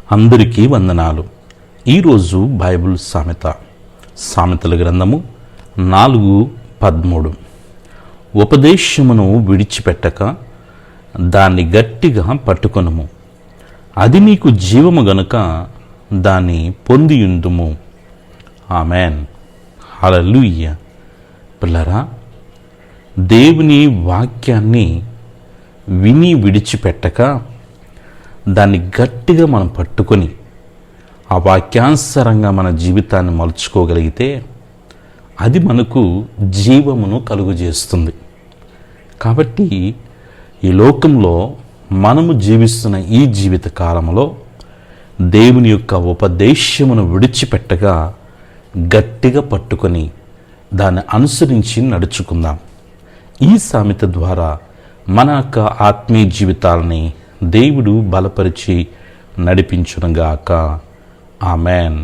అందరికీ వందనాలు. ఈరోజు బైబిల్ సామెతల గ్రంథము 4:13. ఉపదేశమును విడిచిపెట్టక దాన్ని గట్టిగా పట్టుకొనుము, అది నీకు జీవము గనుక దాన్ని పొందియుందుము. ఆమెన్. హల్లెలూయా. పిల్లరా, దేవుని వాక్యాన్ని విని విడిచిపెట్టక దాన్ని గట్టిగా మనం పట్టుకొని ఆ వాక్యానుసారంగా మన జీవితాన్ని మలుచుకోగలిగితే అది మనకు జీవమును కలుగజేస్తుంది. కాబట్టి ఈ లోకంలో మనము జీవిస్తున్న ఈ జీవిత కాలంలో దేవుని యొక్క ఉపదేశమును విడిచిపెట్టగా గట్టిగా పట్టుకొని దాన్ని అనుసరించి నడుచుకుందాం. ఈ సామెత ద్వారా మన యొక్క ఆత్మీయ జీవితాలని దేవుడు బలపరిచి నడిపించునుగాక. ఆమెన్.